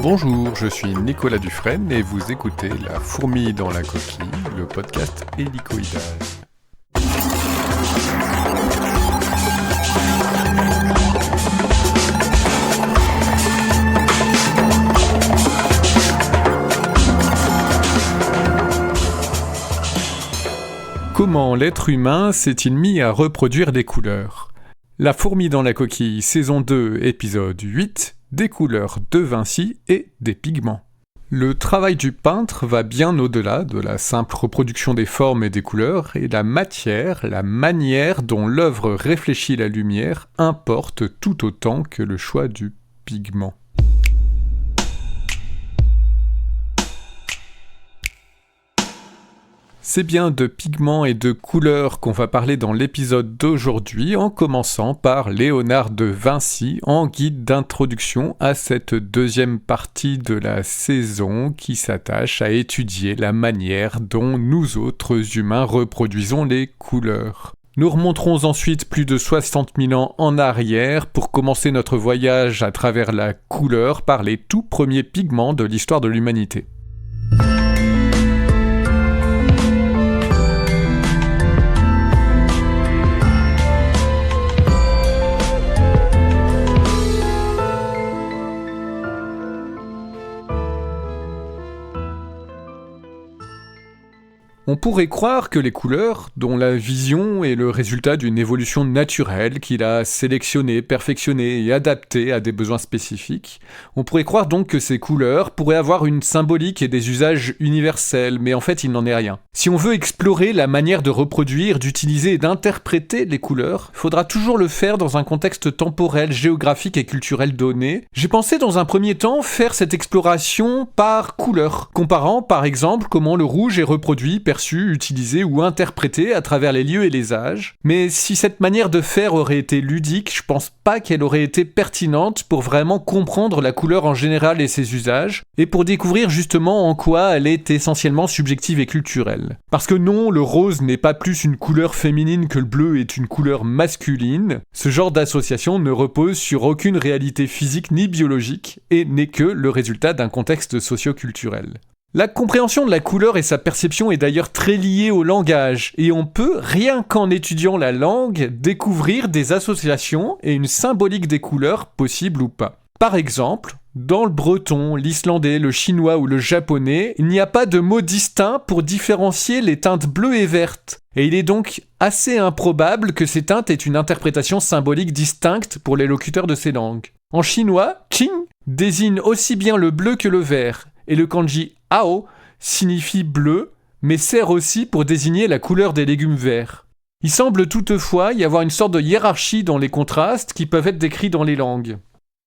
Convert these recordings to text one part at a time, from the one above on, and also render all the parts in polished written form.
Bonjour, je suis Nicolas Dufresne et vous écoutez La fourmi dans la coquille, le podcast hélicoïdal. Comment l'être humain s'est-il mis à reproduire des couleurs ? La fourmi dans la coquille, saison 2, épisode 8, des couleurs de Vinci et des pigments. Le travail du peintre va bien au-delà de la simple reproduction des formes et des couleurs, et la matière, la manière dont l'œuvre réfléchit la lumière importe tout autant que le choix du pigment. C'est bien de pigments et de couleurs qu'on va parler dans l'épisode d'aujourd'hui, en commençant par Léonard de Vinci, en guide d'introduction à cette deuxième partie de la saison qui s'attache à étudier la manière dont nous autres humains reproduisons les couleurs. Nous remonterons ensuite plus de 60 000 ans en arrière pour commencer notre voyage à travers la couleur par les tout premiers pigments de l'histoire de l'humanité. On pourrait croire que les couleurs, dont la vision est le résultat d'une évolution naturelle qu'il a sélectionnée, perfectionnée et adaptée à des besoins spécifiques, on pourrait croire donc que ces couleurs pourraient avoir une symbolique et des usages universels, mais en fait il n'en est rien. Si on veut explorer la manière de reproduire, d'utiliser et d'interpréter les couleurs, il faudra toujours le faire dans un contexte temporel, géographique et culturel donné. J'ai pensé dans un premier temps faire cette exploration par couleur, comparant par exemple comment le rouge est reproduit, perçu, utilisé ou interprété à travers les lieux et les âges. Mais si cette manière de faire aurait été ludique, je pense pas qu'elle aurait été pertinente pour vraiment comprendre la couleur en général et ses usages, et pour découvrir justement en quoi elle est essentiellement subjective et culturelle. Parce que non, le rose n'est pas plus une couleur féminine que le bleu est une couleur masculine. Ce genre d'association ne repose sur aucune réalité physique ni biologique, et n'est que le résultat d'un contexte socio-culturel. La compréhension de la couleur et sa perception est d'ailleurs très liée au langage, et on peut, rien qu'en étudiant la langue, découvrir des associations et une symbolique des couleurs, possibles ou pas. Par exemple, dans le breton, l'islandais, le chinois ou le japonais, il n'y a pas de mot distinct pour différencier les teintes bleues et vertes, et il est donc assez improbable que ces teintes aient une interprétation symbolique distincte pour les locuteurs de ces langues. En chinois, qing désigne aussi bien le bleu que le vert, et le kanji ao signifie bleu, mais sert aussi pour désigner la couleur des légumes verts. Il semble toutefois y avoir une sorte de hiérarchie dans les contrastes qui peuvent être décrits dans les langues.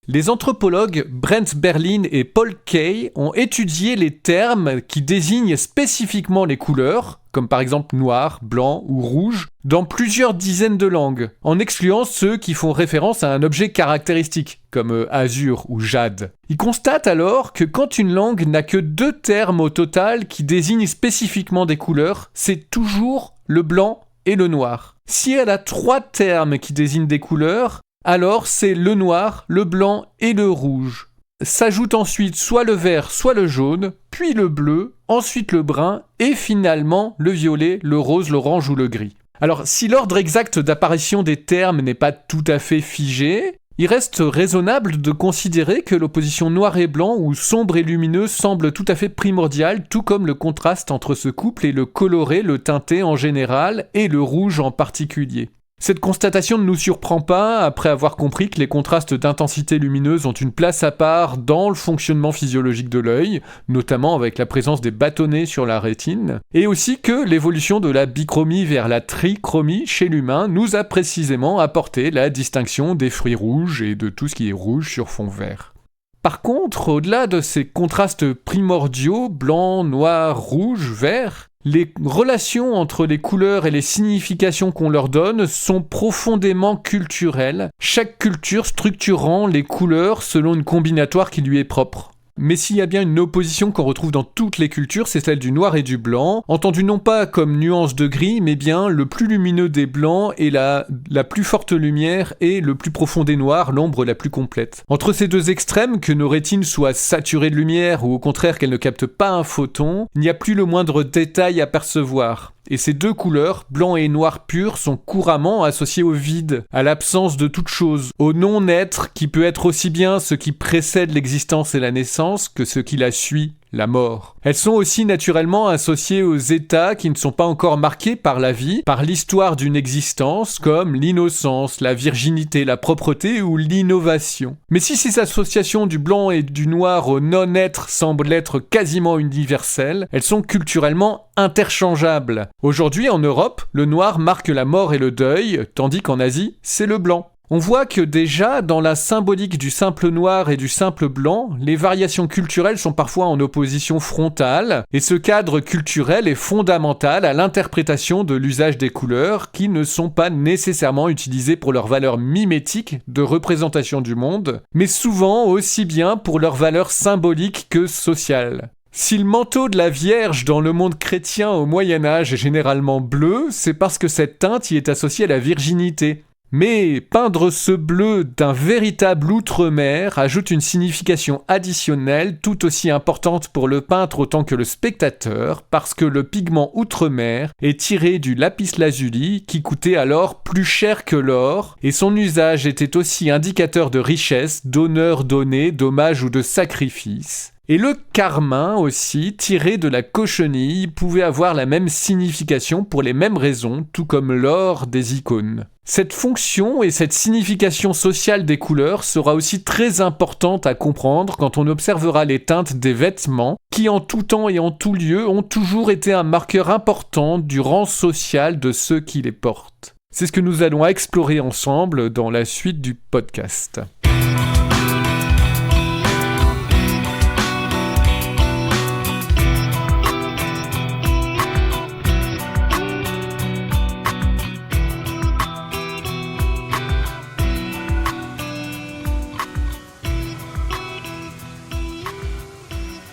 Les anthropologues Brent Berlin et Paul Kay ont étudié les termes qui désignent spécifiquement les couleurs, comme par exemple noir, blanc ou rouge, dans plusieurs dizaines de langues, en excluant ceux qui font référence à un objet caractéristique, comme azur ou jade. Ils constatent alors que quand une langue n'a que 2 termes au total qui désignent spécifiquement des couleurs, c'est toujours le blanc et le noir. Si elle a 3 termes qui désignent des couleurs, alors c'est le noir, le blanc et le rouge. S'ajoute ensuite soit le vert, soit le jaune, puis le bleu, ensuite le brun, et finalement le violet, le rose, l'orange ou le gris. Alors, si l'ordre exact d'apparition des termes n'est pas tout à fait figé, il reste raisonnable de considérer que l'opposition noir et blanc ou sombre et lumineux semble tout à fait primordiale, tout comme le contraste entre ce couple et le coloré, le teinté en général, et le rouge en particulier. Cette constatation ne nous surprend pas après avoir compris que les contrastes d'intensité lumineuse ont une place à part dans le fonctionnement physiologique de l'œil, notamment avec la présence des bâtonnets sur la rétine, et aussi que l'évolution de la bichromie vers la trichromie chez l'humain nous a précisément apporté la distinction des fruits rouges et de tout ce qui est rouge sur fond vert. Par contre, au-delà de ces contrastes primordiaux, blanc, noir, rouge, vert, les relations entre les couleurs et les significations qu'on leur donne sont profondément culturelles, chaque culture structurant les couleurs selon une combinatoire qui lui est propre. Mais s'il y a bien une opposition qu'on retrouve dans toutes les cultures, c'est celle du noir et du blanc, entendu non pas comme nuance de gris, mais bien le plus lumineux des blancs et la plus forte lumière et le plus profond des noirs, l'ombre la plus complète. Entre ces deux extrêmes, que nos rétines soient saturées de lumière ou au contraire qu'elles ne captent pas un photon, il n'y a plus le moindre détail à percevoir. Et ces deux couleurs, blanc et noir pur, sont couramment associées au vide, à l'absence de toute chose, au non-être qui peut être aussi bien ce qui précède l'existence et la naissance que ce qui la suit, la mort. Elles sont aussi naturellement associées aux états qui ne sont pas encore marqués par la vie, par l'histoire d'une existence, comme l'innocence, la virginité, la propreté ou l'innovation. Mais si ces associations du blanc et du noir au non-être semblent être quasiment universelles, elles sont culturellement interchangeables. Aujourd'hui, en Europe, le noir marque la mort et le deuil, tandis qu'en Asie, c'est le blanc. On voit que déjà, dans la symbolique du simple noir et du simple blanc, les variations culturelles sont parfois en opposition frontale, et ce cadre culturel est fondamental à l'interprétation de l'usage des couleurs qui ne sont pas nécessairement utilisées pour leur valeur mimétique de représentation du monde, mais souvent aussi bien pour leur valeur symbolique que sociale. Si le manteau de la Vierge dans le monde chrétien au Moyen-Âge est généralement bleu, c'est parce que cette teinte y est associée à la virginité. Mais peindre ce bleu d'un véritable outre-mer ajoute une signification additionnelle tout aussi importante pour le peintre autant que le spectateur, parce que le pigment outre-mer est tiré du lapis-lazuli qui coûtait alors plus cher que l'or, et son usage était aussi indicateur de richesse, d'honneur donné, d'hommage ou de sacrifice. Et le carmin aussi, tiré de la cochenille, pouvait avoir la même signification pour les mêmes raisons, tout comme l'or des icônes. Cette fonction et cette signification sociale des couleurs sera aussi très importante à comprendre quand on observera les teintes des vêtements, qui en tout temps et en tout lieu ont toujours été un marqueur important du rang social de ceux qui les portent. C'est ce que nous allons explorer ensemble dans la suite du podcast.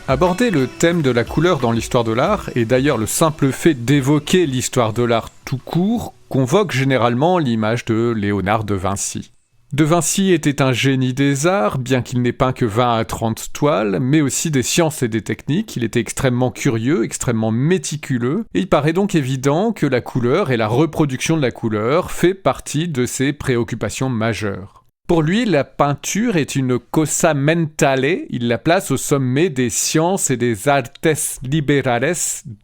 Aborder le thème de la couleur dans l'histoire de l'art, et d'ailleurs le simple fait d'évoquer l'histoire de l'art tout court, convoque généralement l'image de Léonard de Vinci. De Vinci était un génie des arts, bien qu'il n'ait peint que 20 à 30 toiles, mais aussi des sciences et des techniques. Il était extrêmement curieux, extrêmement méticuleux, et il paraît donc évident que la couleur et la reproduction de la couleur fait partie de ses préoccupations majeures. Pour lui, la peinture est une cosa mentale, il la place au sommet des sciences et des artes liberales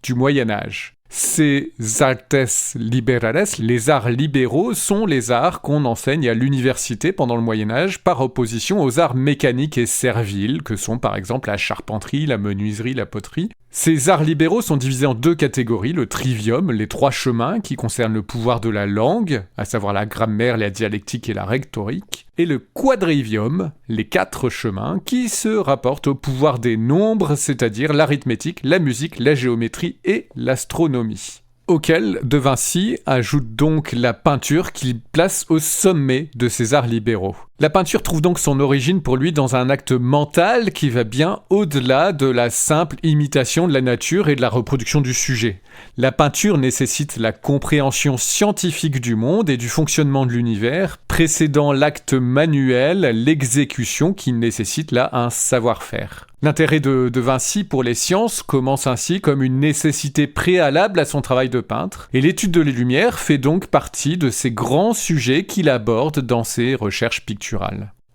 du Moyen-Âge. Ces artes liberales, les arts libéraux, sont les arts qu'on enseigne à l'université pendant le Moyen-Âge par opposition aux arts mécaniques et serviles, que sont par exemple la charpenterie, la menuiserie, la poterie. Ces arts libéraux sont divisés en deux catégories, le trivium, les trois chemins qui concernent le pouvoir de la langue, à savoir la grammaire, la dialectique et la rhétorique, et le quadrivium, les quatre chemins, qui se rapportent au pouvoir des nombres, c'est-à-dire l'arithmétique, la musique, la géométrie et l'astronomie. Auquel De Vinci ajoute donc la peinture qu'il place au sommet de ces arts libéraux. La peinture trouve donc son origine pour lui dans un acte mental qui va bien au-delà de la simple imitation de la nature et de la reproduction du sujet. La peinture nécessite la compréhension scientifique du monde et du fonctionnement de l'univers, précédant l'acte manuel, l'exécution qui nécessite là un savoir-faire. L'intérêt de Vinci pour les sciences commence ainsi comme une nécessité préalable à son travail de peintre, et l'étude de les Lumières fait donc partie de ces grands sujets qu'il aborde dans ses recherches picturales.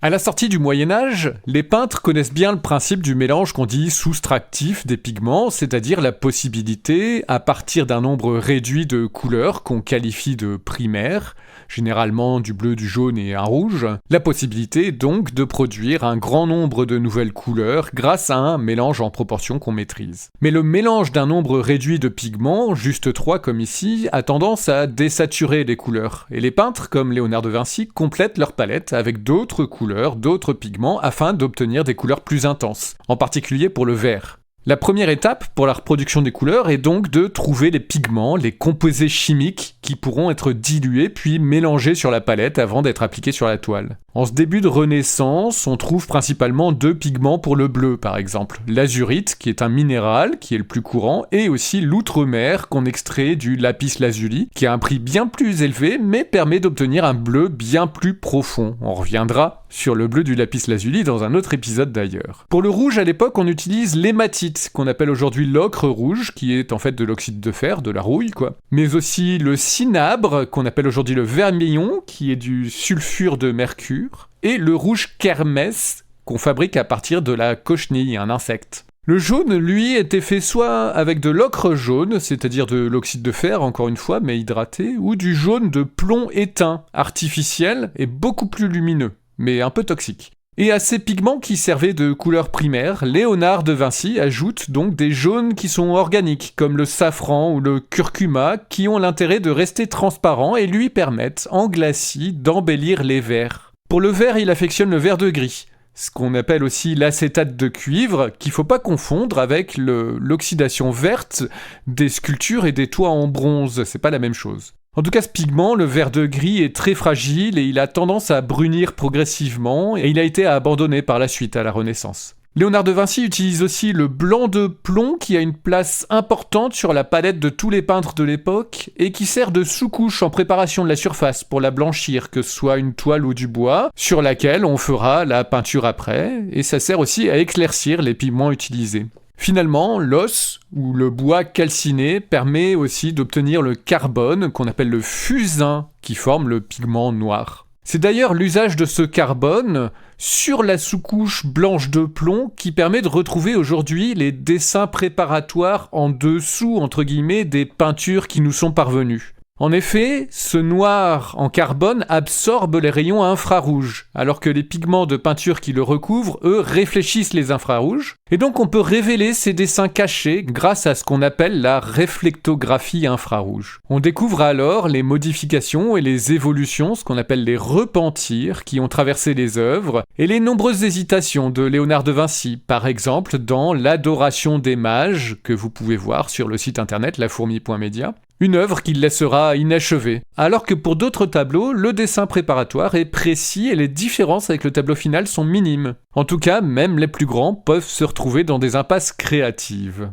À la sortie du Moyen-Âge, les peintres connaissent bien le principe du mélange qu'on dit soustractif des pigments, c'est-à-dire la possibilité, à partir d'un nombre réduit de couleurs qu'on qualifie de primaires, généralement du bleu, du jaune et un rouge, la possibilité donc de produire un grand nombre de nouvelles couleurs grâce à un mélange en proportion qu'on maîtrise. Mais le mélange d'un nombre réduit de pigments, juste 3 comme ici, a tendance à désaturer les couleurs, et les peintres comme Léonard de Vinci complètent leur palette avec d'autres couleurs, d'autres pigments afin d'obtenir des couleurs plus intenses, en particulier pour le vert. La première étape pour la reproduction des couleurs est donc de trouver les pigments, les composés chimiques qui pourront être dilués puis mélangés sur la palette avant d'être appliqués sur la toile. En ce début de Renaissance, on trouve principalement 2 pigments pour le bleu par exemple. L'azurite, qui est un minéral, qui est le plus courant, et aussi l'outremer qu'on extrait du lapis lazuli, qui a un prix bien plus élevé mais permet d'obtenir un bleu bien plus profond. On reviendra sur le bleu du lapis lazuli dans un autre épisode d'ailleurs. Pour le rouge, à l'époque, on utilise l'hématite, qu'on appelle aujourd'hui l'ocre rouge, qui est en fait de l'oxyde de fer, de la rouille quoi. Mais aussi le cinabre, qu'on appelle aujourd'hui le vermillon, qui est du sulfure de mercure, et le rouge kermès, qu'on fabrique à partir de la cochenille, un insecte. Le jaune, lui, était fait soit avec de l'ocre jaune, c'est-à-dire de l'oxyde de fer, encore une fois, mais hydraté, ou du jaune de plomb éteint, artificiel et beaucoup plus lumineux, mais un peu toxique. Et à ces pigments qui servaient de couleur primaire, Léonard de Vinci ajoute donc des jaunes qui sont organiques, comme le safran ou le curcuma, qui ont l'intérêt de rester transparents et lui permettent, en glacis, d'embellir les verres. Pour le vert, il affectionne le vert de gris, ce qu'on appelle aussi l'acétate de cuivre, qu'il ne faut pas confondre avec l'oxydation verte des sculptures et des toits en bronze, c'est pas la même chose. En tout cas, ce pigment, le vert de gris, est très fragile et il a tendance à brunir progressivement et il a été abandonné par la suite à la Renaissance. Léonard de Vinci utilise aussi le blanc de plomb qui a une place importante sur la palette de tous les peintres de l'époque et qui sert de sous-couche en préparation de la surface pour la blanchir, que ce soit une toile ou du bois, sur laquelle on fera la peinture après, et ça sert aussi à éclaircir les pigments utilisés. Finalement, l'os, ou le bois calciné, permet aussi d'obtenir le carbone, qu'on appelle le fusain, qui forme le pigment noir. C'est d'ailleurs l'usage de ce carbone sur la sous-couche blanche de plomb qui permet de retrouver aujourd'hui les dessins préparatoires en dessous, entre guillemets, des peintures qui nous sont parvenues. En effet, ce noir en carbone absorbe les rayons infrarouges, alors que les pigments de peinture qui le recouvrent, eux, réfléchissent les infrarouges. Et donc on peut révéler ces dessins cachés grâce à ce qu'on appelle la réflectographie infrarouge. On découvre alors les modifications et les évolutions, ce qu'on appelle les repentirs, qui ont traversé les œuvres, et les nombreuses hésitations de Léonard de Vinci, par exemple dans l'Adoration des mages, que vous pouvez voir sur le site internet lafourmi.media. Une œuvre qu'il laissera inachevée. Alors que pour d'autres tableaux, le dessin préparatoire est précis et les différences avec le tableau final sont minimes. En tout cas, même les plus grands peuvent se retrouver dans des impasses créatives.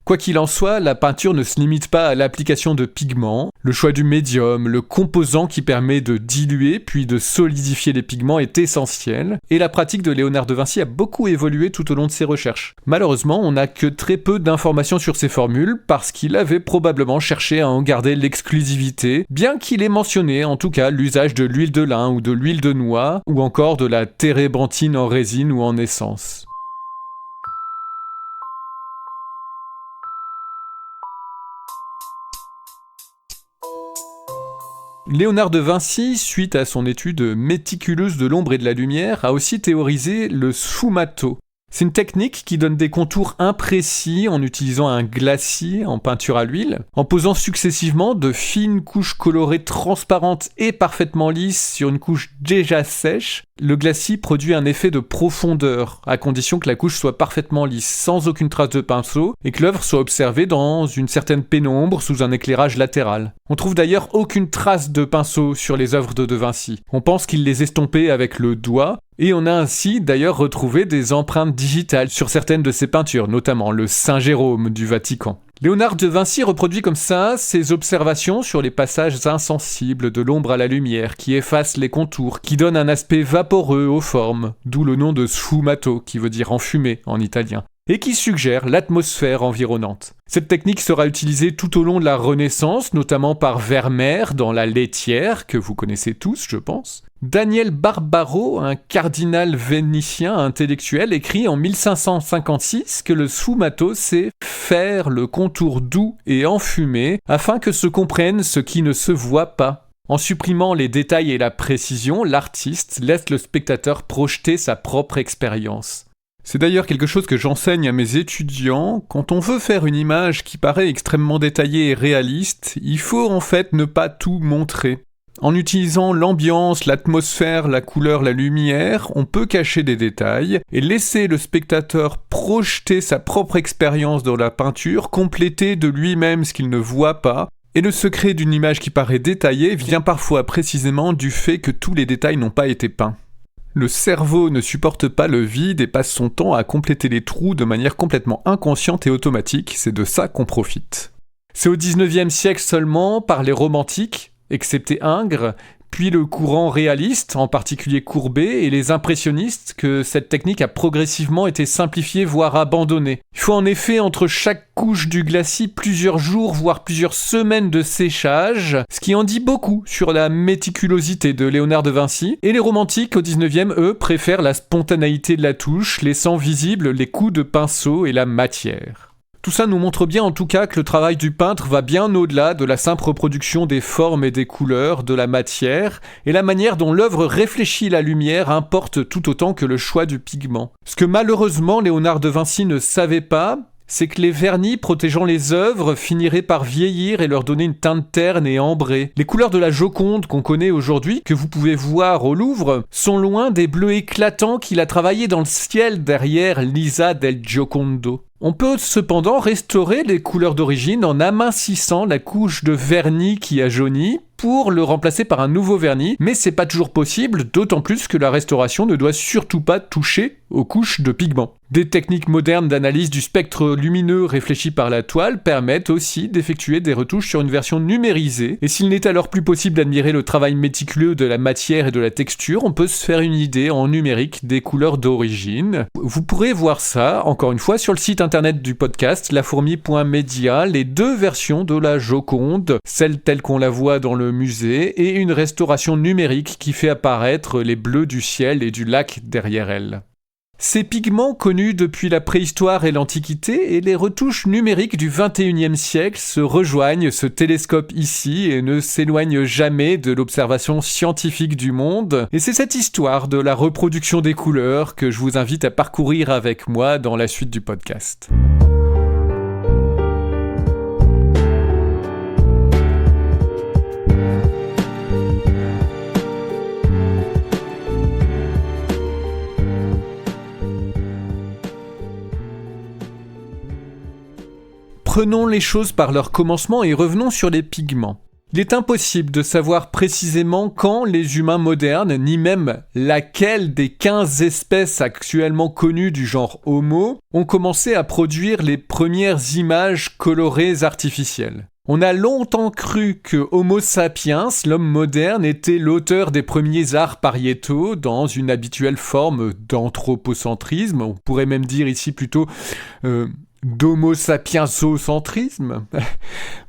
Quoi qu'il en soit, la peinture ne se limite pas à l'application de pigments. Le choix du médium, le composant qui permet de diluer puis de solidifier les pigments est essentiel, et la pratique de Léonard de Vinci a beaucoup évolué tout au long de ses recherches. Malheureusement, on n'a que très peu d'informations sur ces formules, parce qu'il avait probablement cherché à en garder l'exclusivité, bien qu'il ait mentionné en tout cas l'usage de l'huile de lin ou de l'huile de noix, ou encore de la térébenthine en résine ou en essence. Léonard de Vinci, suite à son étude méticuleuse de l'ombre et de la lumière, a aussi théorisé le sfumato. C'est une technique qui donne des contours imprécis en utilisant un glacis en peinture à l'huile, en posant successivement de fines couches colorées transparentes et parfaitement lisses sur une couche déjà sèche. Le glacis produit un effet de profondeur, à condition que la couche soit parfaitement lisse, sans aucune trace de pinceau, et que l'œuvre soit observée dans une certaine pénombre sous un éclairage latéral. On trouve d'ailleurs aucune trace de pinceau sur les œuvres de Vinci. On pense qu'il les estompait avec le doigt, et on a ainsi d'ailleurs retrouvé des empreintes digitales sur certaines de ses peintures, notamment le Saint Jérôme du Vatican. Léonard de Vinci reproduit comme ça ses observations sur les passages insensibles de l'ombre à la lumière qui effacent les contours, qui donnent un aspect vaporeux aux formes, d'où le nom de sfumato qui veut dire enfumé en italien, et qui suggère l'atmosphère environnante. Cette technique sera utilisée tout au long de la Renaissance, notamment par Vermeer dans La Laitière, que vous connaissez tous, je pense. Daniel Barbaro, un cardinal vénitien intellectuel, écrit en 1556 que le sfumato, c'est faire le contour doux et enfumé afin que se comprenne ce qui ne se voit pas. En supprimant les détails et la précision, l'artiste laisse le spectateur projeter sa propre expérience. C'est d'ailleurs quelque chose que j'enseigne à mes étudiants. Quand on veut faire une image qui paraît extrêmement détaillée et réaliste, il faut en fait ne pas tout montrer. En utilisant l'ambiance, l'atmosphère, la couleur, la lumière, on peut cacher des détails et laisser le spectateur projeter sa propre expérience dans la peinture, compléter de lui-même ce qu'il ne voit pas. Et le secret d'une image qui paraît détaillée vient parfois précisément du fait que tous les détails n'ont pas été peints. Le cerveau ne supporte pas le vide et passe son temps à compléter les trous de manière complètement inconsciente et automatique, c'est de ça qu'on profite. C'est au XIXe siècle seulement, par les romantiques, excepté Ingres, puis le courant réaliste, en particulier Courbet, et les impressionnistes, que cette technique a progressivement été simplifiée, voire abandonnée. Il faut en effet entre chaque couche du glacis plusieurs jours, voire plusieurs semaines de séchage, ce qui en dit beaucoup sur la méticulosité de Léonard de Vinci, et les romantiques au XIXe, eux, préfèrent la spontanéité de la touche, laissant visibles les coups de pinceau et la matière. Tout ça nous montre bien en tout cas que le travail du peintre va bien au-delà de la simple reproduction des formes et des couleurs, de la matière, et la manière dont l'œuvre réfléchit la lumière importe tout autant que le choix du pigment. Ce que malheureusement Léonard de Vinci ne savait pas, c'est que les vernis protégeant les œuvres finiraient par vieillir et leur donner une teinte terne et ambrée. Les couleurs de la Joconde qu'on connaît aujourd'hui, que vous pouvez voir au Louvre, sont loin des bleus éclatants qu'il a travaillés dans le ciel derrière Lisa del Giocondo. On peut cependant restaurer les couleurs d'origine en amincissant la couche de vernis qui a jauni pour le remplacer par un nouveau vernis, mais c'est pas toujours possible, d'autant plus que la restauration ne doit surtout pas toucher aux couches de pigments. Des techniques modernes d'analyse du spectre lumineux réfléchi par la toile permettent aussi d'effectuer des retouches sur une version numérisée, et s'il n'est alors plus possible d'admirer le travail méticuleux de la matière et de la texture, on peut se faire une idée en numérique des couleurs d'origine. Vous pourrez voir ça, encore une fois, sur le site internet du podcast, lafourmi.media, les deux versions de la Joconde, celle telle qu'on la voit dans le musée, et une restauration numérique qui fait apparaître les bleus du ciel et du lac derrière elle. Ces pigments connus depuis la préhistoire et l'Antiquité et les retouches numériques du XXIe siècle se rejoignent, se télescopent ici et ne s'éloignent jamais de l'observation scientifique du monde. Et c'est cette histoire de la reproduction des couleurs que je vous invite à parcourir avec moi dans la suite du podcast. Prenons les choses par leur commencement et revenons sur les pigments. Il est impossible de savoir précisément quand les humains modernes, ni même laquelle des 15 espèces actuellement connues du genre Homo, ont commencé à produire les premières images colorées artificielles. On a longtemps cru que Homo sapiens, l'homme moderne, était l'auteur des premiers arts pariétaux dans une habituelle forme d'anthropocentrisme. On pourrait même dire ici plutôt d'homo sapiensocentrisme.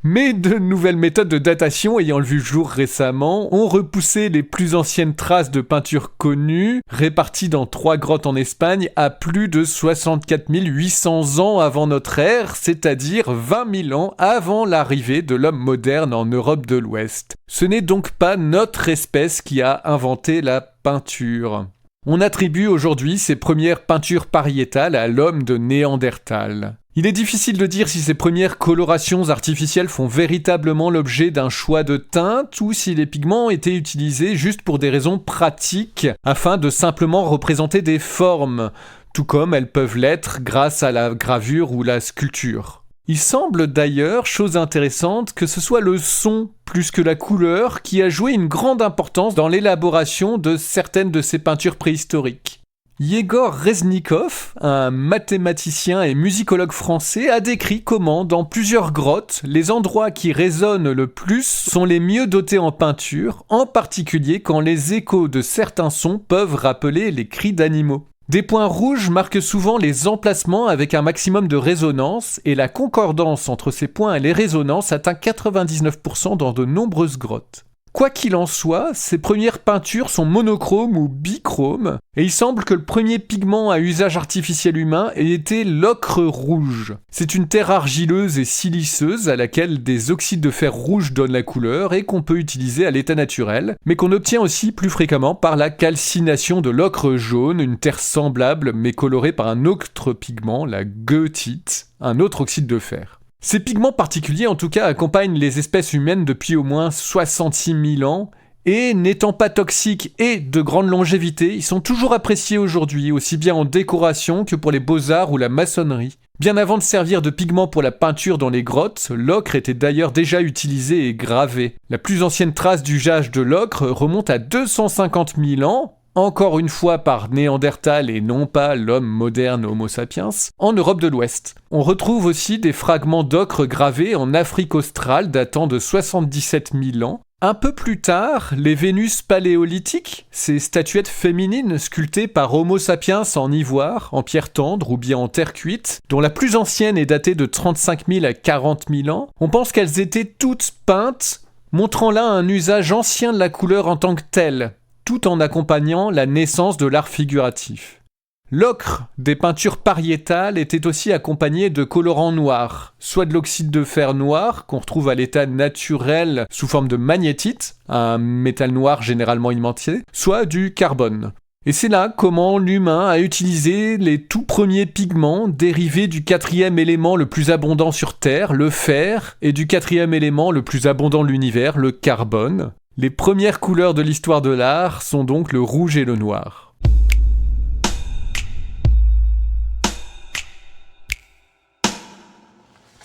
Mais de nouvelles méthodes de datation ayant vu le jour récemment ont repoussé les plus anciennes traces de peinture connues, réparties dans 3 grottes en Espagne, à plus de 64 800 ans avant notre ère, c'est-à-dire 20 000 ans avant l'arrivée de l'homme moderne en Europe de l'Ouest. Ce n'est donc pas notre espèce qui a inventé la peinture. On attribue aujourd'hui ces premières peintures pariétales à l'homme de Néandertal. Il est difficile de dire si ces premières colorations artificielles font véritablement l'objet d'un choix de teinte ou si les pigments étaient utilisés juste pour des raisons pratiques afin de simplement représenter des formes, tout comme elles peuvent l'être grâce à la gravure ou la sculpture. Il semble d'ailleurs, chose intéressante, que ce soit le son plus que la couleur qui a joué une grande importance dans l'élaboration de certaines de ces peintures préhistoriques. Yegor Reznikov, un mathématicien et musicologue français, a décrit comment, dans plusieurs grottes, les endroits qui résonnent le plus sont les mieux dotés en peinture, en particulier quand les échos de certains sons peuvent rappeler les cris d'animaux. Des points rouges marquent souvent les emplacements avec un maximum de résonance, et la concordance entre ces points et les résonances atteint 99% dans de nombreuses grottes. Quoi qu'il en soit, ces premières peintures sont monochromes ou bichromes, et il semble que le premier pigment à usage artificiel humain ait été l'ocre rouge. C'est une terre argileuse et siliceuse à laquelle des oxydes de fer rouge donnent la couleur et qu'on peut utiliser à l'état naturel, mais qu'on obtient aussi plus fréquemment par la calcination de l'ocre jaune, une terre semblable mais colorée par un autre pigment, la goethite, un autre oxyde de fer. Ces pigments particuliers, en tout cas, accompagnent les espèces humaines depuis au moins 66 000 ans Et n'étant pas toxiques et de grande longévité, ils sont toujours appréciés aujourd'hui, aussi bien en décoration que pour les beaux-arts ou la maçonnerie. Bien avant de servir de pigment pour la peinture dans les grottes, l'ocre était d'ailleurs déjà utilisé et gravé. La plus ancienne trace d'usage de l'ocre remonte à 250 000 ans, encore une fois par Néandertal et non pas l'homme moderne Homo sapiens, en Europe de l'Ouest. On retrouve aussi des fragments d'ocre gravés en Afrique australe datant de 77 000 ans. Un peu plus tard, les Vénus paléolithiques, ces statuettes féminines sculptées par Homo sapiens en ivoire, en pierre tendre ou bien en terre cuite, dont la plus ancienne est datée de 35 000 à 40 000 ans, on pense qu'elles étaient toutes peintes, montrant là un usage ancien de la couleur en tant que telle, tout en accompagnant la naissance de l'art figuratif. L'ocre des peintures pariétales était aussi accompagné de colorants noirs, soit de l'oxyde de fer noir qu'on retrouve à l'état naturel sous forme de magnétite, un métal noir généralement aimanté, soit du carbone. Et c'est là comment l'humain a utilisé les tout premiers pigments dérivés du quatrième élément le plus abondant sur Terre, le fer, et du quatrième élément le plus abondant de l'univers, le carbone. Les premières couleurs de l'histoire de l'art sont donc le rouge et le noir.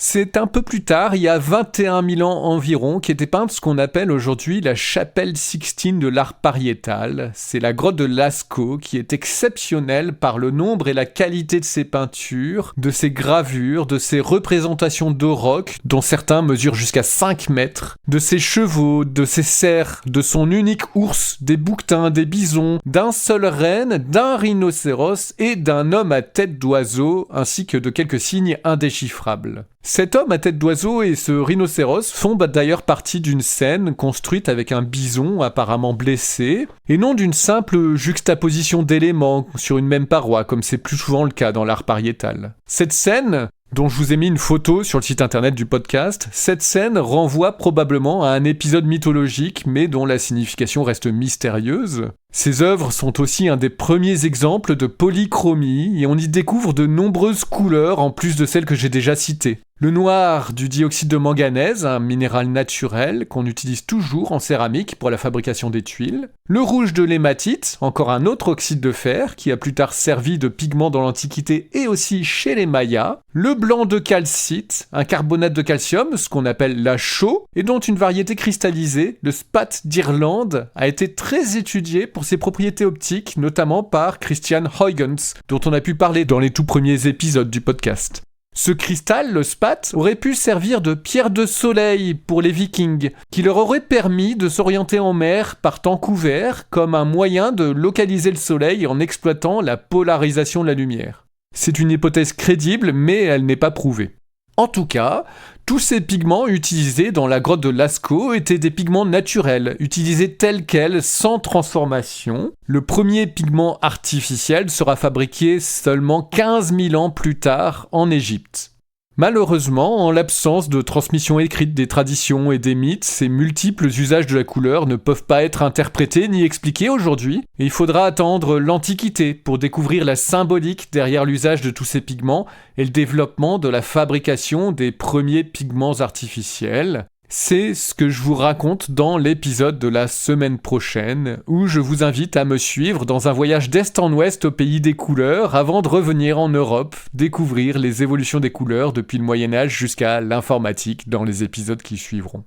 C'est un peu plus tard, il y a 21 000 ans environ, qu'était peinte ce qu'on appelle aujourd'hui la chapelle Sixtine de l'art pariétal. C'est la grotte de Lascaux qui est exceptionnelle par le nombre et la qualité de ses peintures, de ses gravures, de ses représentations d'aurochs, dont certains mesurent jusqu'à 5 mètres, de ses chevaux, de ses cerfs, de son unique ours, des bouquetins, des bisons, d'un seul renne, d'un rhinocéros et d'un homme à tête d'oiseau, ainsi que de quelques signes indéchiffrables. Cet homme à tête d'oiseau et ce rhinocéros font d'ailleurs partie d'une scène construite avec un bison apparemment blessé, et non d'une simple juxtaposition d'éléments sur une même paroi, comme c'est plus souvent le cas dans l'art pariétal. Cette scène, dont je vous ai mis une photo sur le site internet du podcast, cette scène renvoie probablement à un épisode mythologique, mais dont la signification reste mystérieuse. Ces œuvres sont aussi un des premiers exemples de polychromie, et on y découvre de nombreuses couleurs en plus de celles que j'ai déjà citées. Le noir du dioxyde de manganèse, un minéral naturel qu'on utilise toujours en céramique pour la fabrication des tuiles. Le rouge de l'hématite, encore un autre oxyde de fer qui a plus tard servi de pigment dans l'Antiquité et aussi chez les Mayas. Le blanc de calcite, un carbonate de calcium, ce qu'on appelle la chaux, et dont une variété cristallisée, le spat d'Irlande, a été très étudié pour ses propriétés optiques, notamment par Christian Huygens, dont on a pu parler dans les tout premiers épisodes du podcast. Ce cristal, le spat, aurait pu servir de pierre de soleil pour les Vikings, qui leur aurait permis de s'orienter en mer par temps couvert comme un moyen de localiser le soleil en exploitant la polarisation de la lumière. C'est une hypothèse crédible, mais elle n'est pas prouvée. En tout cas, tous ces pigments utilisés dans la grotte de Lascaux étaient des pigments naturels, utilisés tels quels, sans transformation. Le premier pigment artificiel sera fabriqué seulement 15 000 ans plus tard en Égypte. Malheureusement, en l'absence de transmission écrite des traditions et des mythes, ces multiples usages de la couleur ne peuvent pas être interprétés ni expliqués aujourd'hui, et il faudra attendre l'Antiquité pour découvrir la symbolique derrière l'usage de tous ces pigments et le développement de la fabrication des premiers pigments artificiels. C'est ce que je vous raconte dans l'épisode de la semaine prochaine, où je vous invite à me suivre dans un voyage d'est en ouest au pays des couleurs, avant de revenir en Europe, découvrir les évolutions des couleurs depuis le Moyen-Âge jusqu'à l'informatique dans les épisodes qui suivront.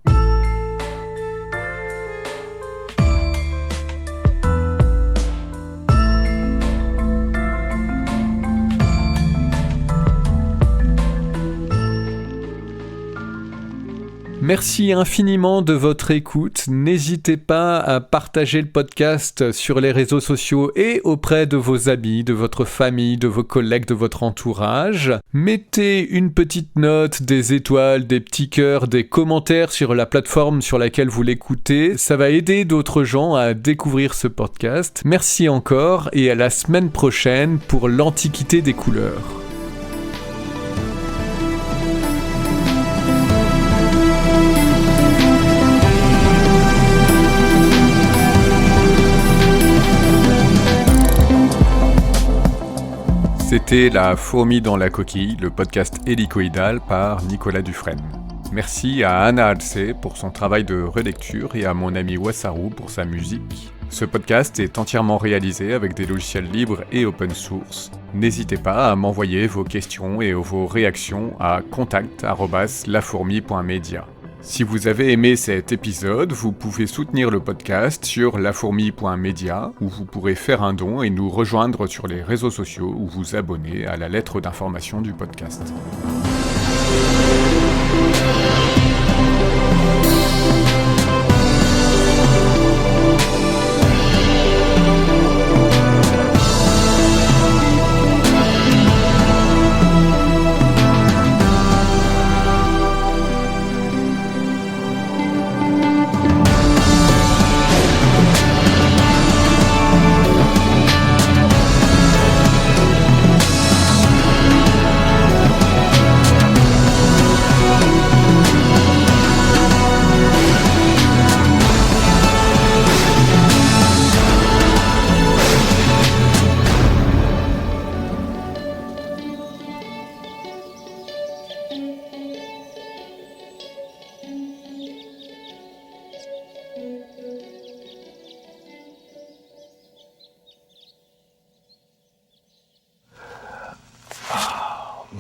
Merci infiniment de votre écoute. N'hésitez pas à partager le podcast sur les réseaux sociaux et auprès de vos amis, de votre famille, de vos collègues, de votre entourage. Mettez une petite note, des étoiles, des petits cœurs, des commentaires sur la plateforme sur laquelle vous l'écoutez. Ça va aider d'autres gens à découvrir ce podcast. Merci encore et à la semaine prochaine pour l'Antiquité des couleurs. C'était La fourmi dans la coquille, le podcast hélicoïdal par Nicolas Dufresne. Merci à Anna Alcé pour son travail de relecture et à mon ami Wassaru pour sa musique. Ce podcast est entièrement réalisé avec des logiciels libres et open source. N'hésitez pas à m'envoyer vos questions et vos réactions à contact@lafourmi.media. Si vous avez aimé cet épisode, vous pouvez soutenir le podcast sur lafourmi.media où vous pourrez faire un don et nous rejoindre sur les réseaux sociaux ou vous abonner à la lettre d'information du podcast.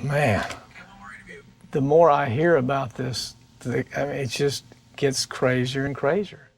Man, the more I hear about this, it just gets crazier and crazier.